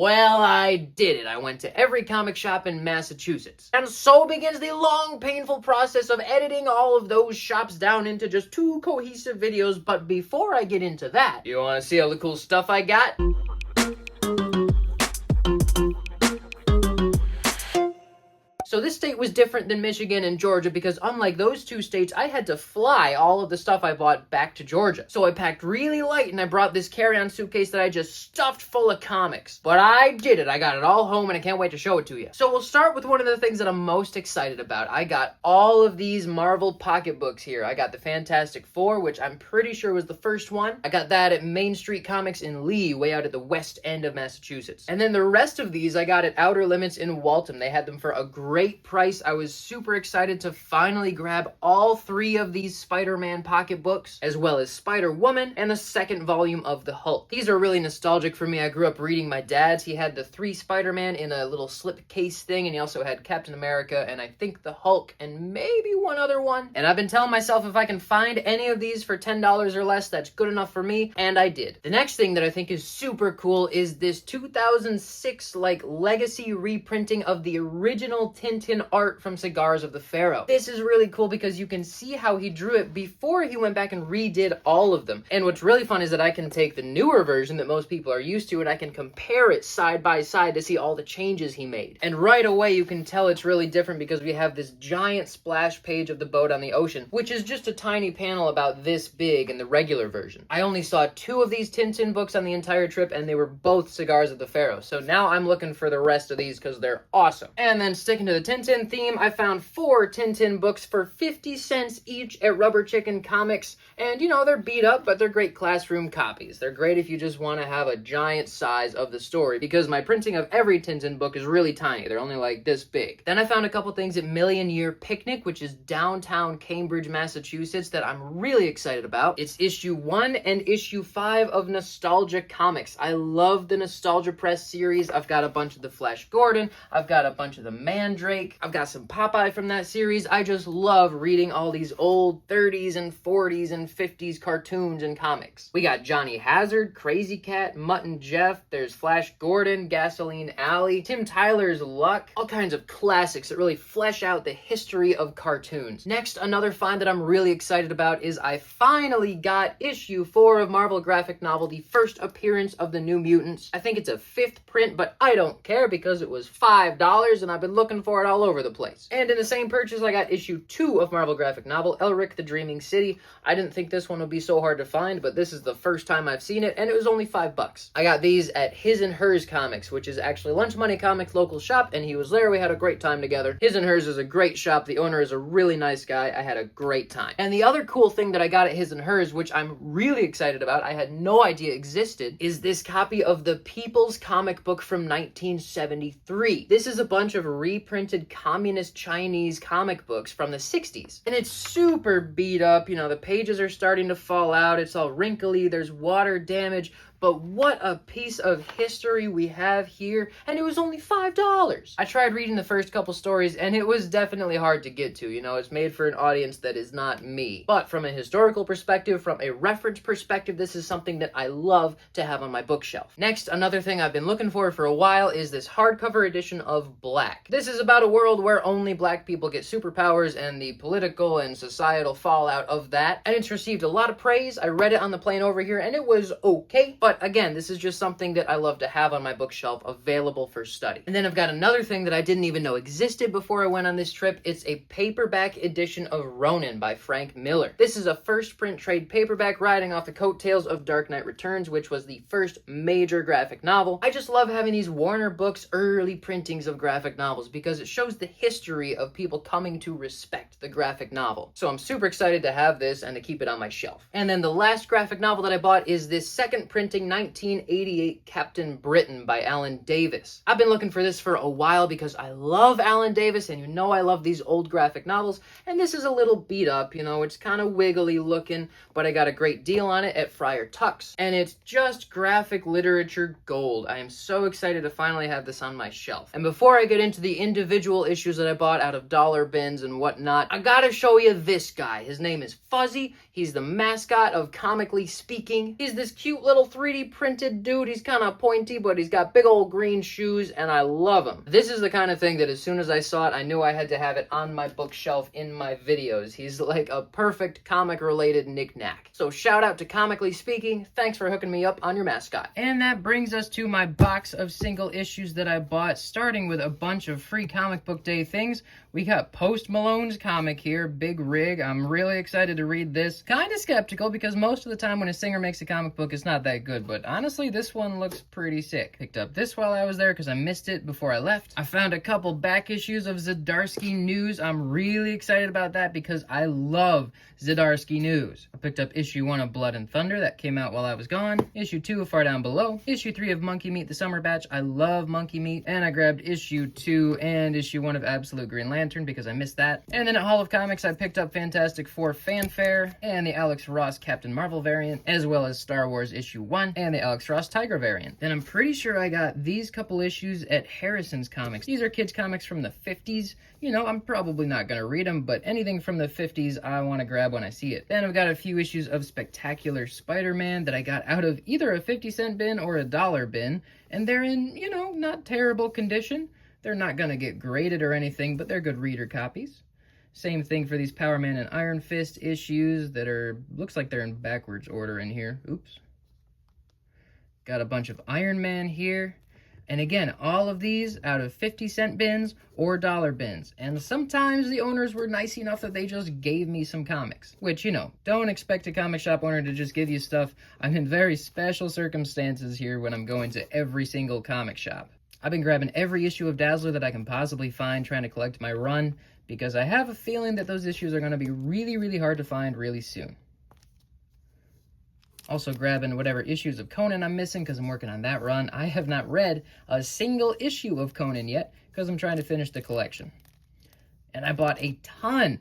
Well, I did it. I went to every comic shop in Massachusetts. And so begins the long, painful process of editing all of those shops down into just 2 cohesive videos. But before I get into that, you want to see all the cool stuff I got? So this state was different than Michigan and Georgia because unlike those 2 states, I had to fly all of the stuff I bought back to Georgia. So I packed really light and I brought this carry-on suitcase that I just stuffed full of comics. But I did it. I got it all home and I can't wait to show it to you. So we'll start with one of the things that I'm most excited about. I got all of these Marvel pocketbooks here. I got the Fantastic Four, which I'm pretty sure was the first one. I got that at Main Street Comics in Lee, way out at the west end of Massachusetts. And then the rest of these I got at Outer Limits in Waltham. They had them for a great price. I was super excited to finally grab all 3 of these Spider-Man pocketbooks, as well as Spider-Woman and the second volume of the Hulk. These are really nostalgic for me. I grew up reading my dad's. He had the 3 Spider-Man in a little slip case thing, and he also had Captain America and I think the Hulk and maybe one other one. And I've been telling myself if I can find any of these for $10 or less, that's good enough for me, and I did. The next thing that I think is super cool is this 2006 legacy reprinting of the original Tintin art from Cigars of the Pharaoh. This is really cool because you can see how he drew it before he went back and redid all of them. And what's really fun is that I can take the newer version that most people are used to and I can compare it side by side to see all the changes he made. And right away you can tell it's really different because we have this giant splash page of the boat on the ocean, which is just a tiny panel about this big in the regular version. I only saw 2 of these Tintin books on the entire trip and they were both Cigars of the Pharaoh. So now I'm looking for the rest of these because they're awesome. And then sticking to the Tintin theme, I found 4 Tintin books for 50 cents each at Rubber Chicken Comics, and you know, they're beat up, but they're great classroom copies. They're great if you just want to have a giant size of the story, because my printing of every Tintin book is really tiny. They're only like this big. Then I found a couple things at Million Year Picnic, which is downtown Cambridge, Massachusetts, that I'm really excited about. It's issue 1 and issue 5 of Nostalgia Comics. I love the Nostalgia Press series. I've got a bunch of the Flash Gordon. I've got a bunch of the Mandrake. I've got some Popeye from that series. I just love reading all these old 30s and 40s and 50s cartoons and comics. We got Johnny Hazard, Crazy Cat, Mutt and Jeff, there's Flash Gordon, Gasoline Alley, Tim Tyler's Luck, all kinds of classics that really flesh out the history of cartoons. Next, another find that I'm really excited about is I finally got issue 4 of Marvel graphic novel, The First Appearance of the New Mutants. I think it's a 5th print, but I don't care because it was $5 and I've been looking for it all over the place. And in the same purchase, I got issue 2 of Marvel graphic novel, Elric the Dreaming City. I didn't think this one would be so hard to find, but this is the first time I've seen it, and it was only $5. I got these at His and Hers Comics, which is actually Lunch Money Comics' local shop, and he was there. We had a great time together. His and Hers is a great shop. The owner is a really nice guy. I had a great time. And the other cool thing that I got at His and Hers, which I'm really excited about, I had no idea existed, is this copy of the People's Comic Book from 1973. This is a bunch of reprinted communist Chinese comic books from the 60s. And it's super beat up. You know, the pages are starting to fall out. It's all wrinkly. There's water damage. But what a piece of history we have here, and it was only $5. I tried reading the first couple stories, and it was definitely hard to get to. You know, it's made for an audience that is not me. But from a historical perspective, from a reference perspective, this is something that I love to have on my bookshelf. Next, another thing I've been looking for a while is this hardcover edition of Black. This is about a world where only black people get superpowers and the political and societal fallout of that, and it's received a lot of praise. I read it on the plane over here, and it was okay, but again, this is just something that I love to have on my bookshelf available for study. And then I've got another thing that I didn't even know existed before I went on this trip. It's a paperback edition of Ronin by Frank Miller. This is a first print trade paperback riding off the coattails of Dark Knight Returns, which was the first major graphic novel. I just love having these Warner Books early printings of graphic novels because it shows the history of people coming to respect the graphic novel. So I'm super excited to have this and to keep it on my shelf. And then the last graphic novel that I bought is this second printing 1988 Captain Britain by Alan Davis. I've been looking for this for a while because I love Alan Davis, and you know I love these old graphic novels, and this is a little beat up, you know, it's kind of wiggly looking, but I got a great deal on it at Friar Tuck's, and it's just graphic literature gold. I am so excited to finally have this on my shelf. And before I get into the individual issues that I bought out of dollar bins and whatnot, I gotta show you this guy. His name is Fuzzy. He's the mascot of Comically Speaking. He's this cute little 3 3D printed dude. He's kind of pointy, but he's got big old green shoes, and I love him. This is the kind of thing that as soon as I saw it, I knew I had to have it on my bookshelf in my videos. He's like a perfect comic-related knick-knack. So shout out to Comically Speaking. Thanks for hooking me up on your mascot. And that brings us to my box of single issues that I bought, starting with a bunch of free comic book day things. We got Post Malone's comic here, Big Rig. I'm really excited to read this. Kind of skeptical because most of the time when a singer makes a comic book, it's not that good, but honestly, this one looks pretty sick. Picked up this while I was there because I missed it before I left. I found a couple back issues of Zdarsky News. I'm really excited about that because I love Zdarsky News. I picked up issue 1 of Blood and Thunder that came out while I was gone, issue 2 of Far Down Below, issue 3 of Monkey Meat the Summer Batch. I love Monkey Meat, and I grabbed issue 2 and issue 1 of Absolute Green Lantern because I missed that. And then at Hall of Comics, I picked up Fantastic Four Fanfare and the Alex Ross Captain Marvel variant, as well as Star Wars issue 1 and the Alex Ross Tiger variant. Then I'm pretty sure I got these couple issues at Harrison's Comics. These are kids' comics from the 50s. You know, I'm probably not going to read them, but anything from the 50s I want to grab when I see it. Then I've got a few issues of Spectacular Spider-Man that I got out of either a 50-cent bin or a dollar bin, and they're in, you know, not terrible condition. They're not going to get graded or anything, but they're good reader copies. Same thing for these Power Man and Iron Fist issues that are, looks like they're in backwards order in here. Oops. Got a bunch of Iron Man here. And again, all of these out of 50-cent bins or dollar bins. And sometimes the owners were nice enough that they just gave me some comics. Which, you know, don't expect a comic shop owner to just give you stuff. I'm in very special circumstances here when I'm going to every single comic shop. I've been grabbing every issue of Dazzler that I can possibly find, trying to collect my run, because I have a feeling that those issues are going to be really, really hard to find really soon. Also grabbing whatever issues of Conan I'm missing because I'm working on that run. I have not read a single issue of Conan yet because I'm trying to finish the collection. And I bought a ton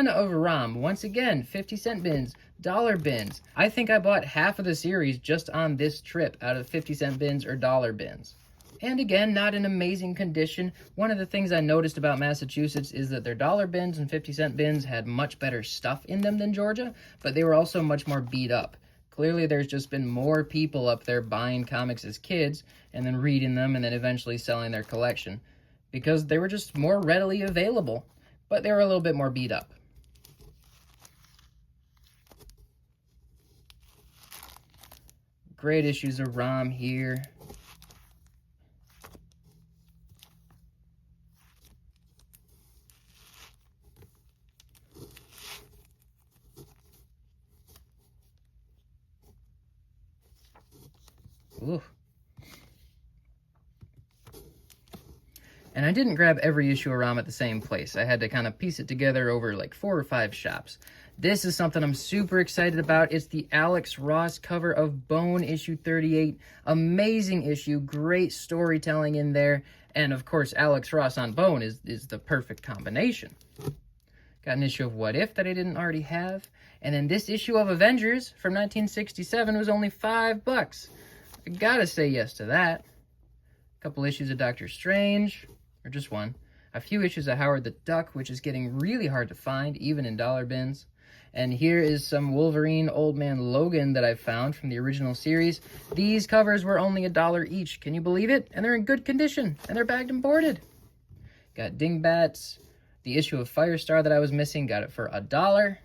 of ROM. Once again, 50-cent bins, dollar bins. I think I bought half of the series just on this trip out of 50-cent bins or dollar bins. And again, not in amazing condition. One of the things I noticed about Massachusetts is that their dollar bins and 50-cent bins had much better stuff in them than Georgia, but they were also much more beat up. Clearly, there's just been more people up there buying comics as kids and then reading them and then eventually selling their collection because they were just more readily available, but they were a little bit more beat up. Great issues of ROM here. Ooh. And I didn't grab every issue of ROM at the same place. I had to kind of piece it together over like 4 or 5 shops. This is something I'm super excited about. It's the Alex Ross cover of Bone, issue 38. Amazing issue, great storytelling in there. And of course, Alex Ross on Bone is the perfect combination. Got an issue of What If that I didn't already have. And then this issue of Avengers from 1967 was only $5. I gotta say yes to that. A couple issues of Doctor Strange, or just one. A few issues of Howard the Duck, which is getting really hard to find, even in dollar bins. And here is some Wolverine Old Man Logan that I found from the original series. These covers were only $1 each. Can you believe it? And they're in good condition, and they're bagged and boarded. Got Dingbats. The issue of Firestar that I was missing, got it for $1.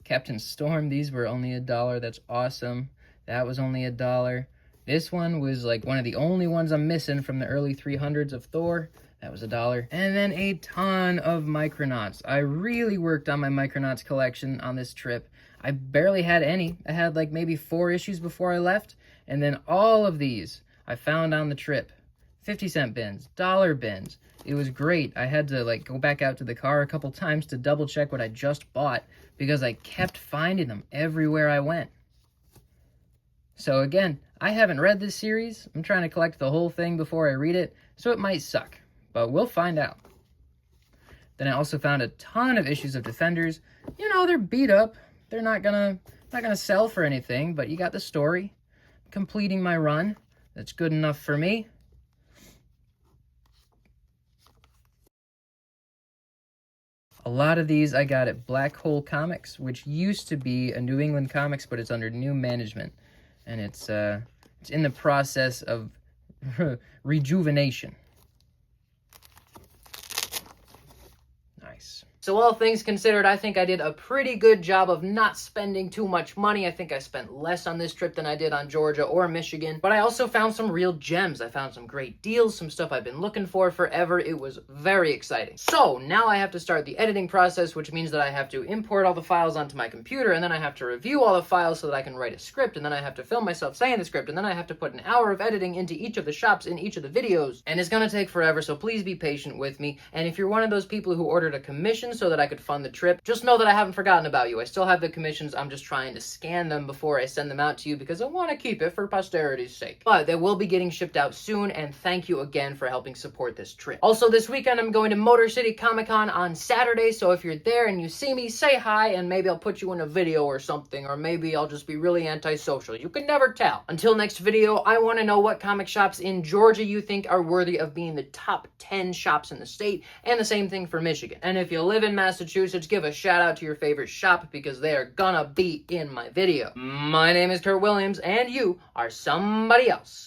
Captain Storm, these were only $1. That's awesome. That was only $1. This one was like one of the only ones I'm missing from the early 300s of Thor. That was $1. And then a ton of Micronauts. I really worked on my Micronauts collection on this trip. I barely had any. I had like maybe 4 issues before I left. And then all of these I found on the trip. 50-cent bins, dollar bins. It was great. I had to like go back out to the car a couple times to double check what I just bought because I kept finding them everywhere I went. So again, I haven't read this series. I'm trying to collect the whole thing before I read it, so it might suck, but we'll find out. Then I also found a ton of issues of Defenders. You know, they're beat up. They're not gonna sell for anything, but you got the story. Completing my run. That's good enough for me. A lot of these I got at Black Hole Comics, which used to be a New England Comics, but it's under new management. and it's in the process of rejuvenation. Nice. So all things considered, I think I did a pretty good job of not spending too much money. I think I spent less on this trip than I did on Georgia or Michigan, but I also found some real gems. I found some great deals, some stuff I've been looking for forever. It was very exciting. So now I have to start the editing process, which means that I have to import all the files onto my computer, and then I have to review all the files so that I can write a script, and then I have to film myself saying the script, and then I have to put an hour of editing into each of the shops in each of the videos, and it's gonna take forever, so please be patient with me. And if you're one of those people who ordered a commission so that I could fund the trip, just know that I haven't forgotten about you. I still have the commissions. I'm just trying to scan them before I send them out to you because I want to keep it for posterity's sake. But they will be getting shipped out soon, and thank you again for helping support this trip. Also, this weekend I'm going to Motor City Comic Con on Saturday, so if you're there and you see me, say hi, and maybe I'll put you in a video or something, or maybe I'll just be really antisocial. You can never tell. Until next video, I want to know what comic shops in Georgia you think are worthy of being the top 10 shops in the state, and the same thing for Michigan. And if you live in Massachusetts, give a shout out to your favorite shop because they are gonna be in my video. My name is Kurt Williams, and you are somebody else.